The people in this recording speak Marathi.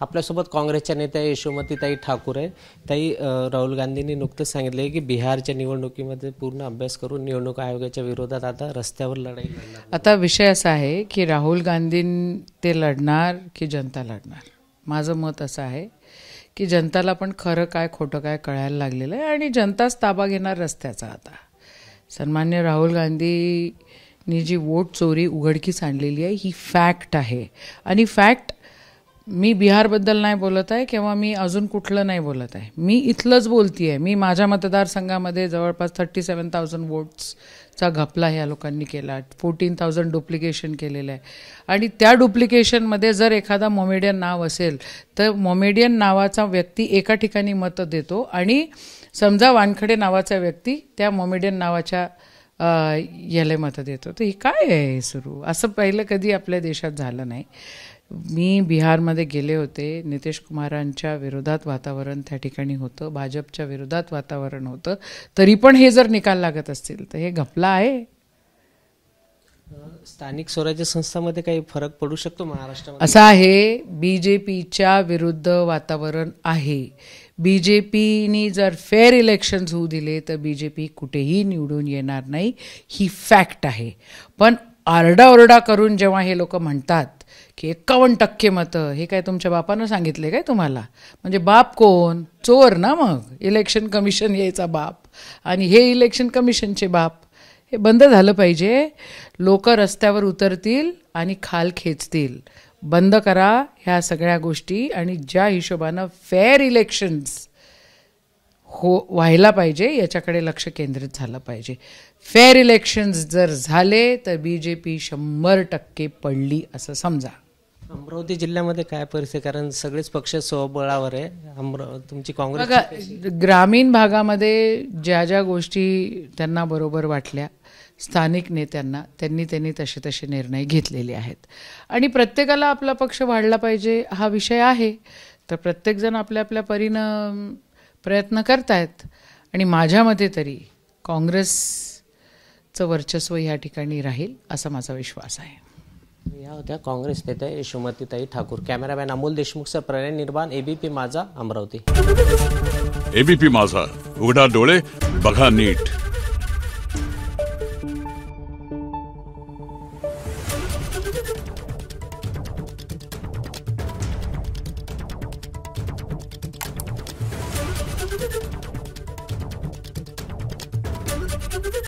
आपल्यासोबत काँग्रेसच्या नेत्या यशोमतीताई ठाकूर आहे. ताई, राहुल गांधींनी नुकतंच सांगितले की बिहारच्या निवडणुकीमध्ये पूर्ण अभ्यास करून निवडणूक आयोगाच्या विरोधात आता रस्त्यावर लढाई लढणार. आता विषय असा आहे की राहुल गांधी ते लढणार की जनता लढणार. माझं मत असं आहे की जनताला पण खरं काय खोटं काय कळायला लागलेलं आहे आणि जनताच ताबा घेणार रस्त्याचा. आता सन्मान्य राहुल गांधींनी जी वोट चोरी उघडकीस आणलेली आहे ही फॅक्ट आहे. आणि फॅक्ट मी बिहारबद्दल नाही बोलत आहे किंवा मी अजून कुठलं नाही बोलत आहे. मी इथलंच बोलती आहे. मी माझ्या मतदारसंघामध्ये जवळपास 37,000 वोट्सचा घपला ह्या लोकांनी केला. 14,000 डुप्लिकेशन केलेलं आहे. आणि त्या डुप्लिकेशनमध्ये जर एखादा मोमेडियन नाव असेल तर मोमेडियन नावाचा व्यक्ती एका ठिकाणी मतं देतो आणि समजा वानखडे नावाचा व्यक्ती त्या मोमेडियन नावाच्या याला मतं देतो. तर हे काय आहे सुरू? असं पहिलं कधी आपल्या देशात झालं नाही. मी बिहारमध्ये गेले होते. नितीश कुमारांच्या विरोधात वातावरण त्या ठिकाणी होतं, भाजपच्या विरोधात वातावरण होतं. तरी पण हे जर निकाल लागत असतील तर हे घपला आहे. स्थानिक स्वराज्य संस्थांमध्ये काही फरक पडू शकतो महाराष्ट्रामध्ये? असं आहे, बीजेपीच्या विरुद्ध वातावरण आहे. बीजेपीनी जर फेअर इलेक्शन्स होऊ दिले तर बीजेपी कुठेही निवडून येणार नाही. ही फॅक्ट आहे. पण आरडाओरडा करून जेव्हा हे लोक म्हणतात की 51% मतं, हे काय तुमच्या बापानं सांगितले काय तुम्हाला? म्हणजे बाप कोण? चोर ना. मग इलेक्शन कमिशन यायचा बाप आणि हे इलेक्शन कमिशनचे बाप. हे बंद झालं पाहिजे. लोक रस्त्यावर उतरतील आणि खाल खेचतील. बंद करा ह्या सगळ्या गोष्टी आणि ज्या हिशोबानं फेअर इलेक्शन्स व्हायला पाहिजे याच्याकडे लक्ष केंद्रित झालं पाहिजे. फेअर इलेक्शन्स जर झाले तर बीजेपी 100% पडली असं समजा. अमरावती जिल्ह्यामध्ये काय परिस्थिती? कारण सगळेच पक्ष स्वबळावर आहे. तुमची काँग्रेस बघा, ग्रामीण भागामध्ये ज्या ज्या गोष्टी त्यांना बरोबर वाटल्या स्थानिक नेत्यांना त्यांनी तसे निर्णय घेतलेले आहेत. आणि प्रत्येकाला आपला पक्ष वाढला पाहिजे हा विषय आहे. तर प्रत्येकजण आपल्या आपल्या परीनं प्रयत्न करतायत. आणि माझ्या मते तरी काँग्रेसचं वर्चस्व या ठिकाणी राहील असा माझा विश्वास आहे. या होत्या काँग्रेस नेत्या यशोमतीताई ठाकूर. कॅमेरामॅन अमोल देशमुखचा प्रणय निर्माण, एबीपी माझा, अमरावती. एबीपी माझा, उघडा डोळे बघा नीट.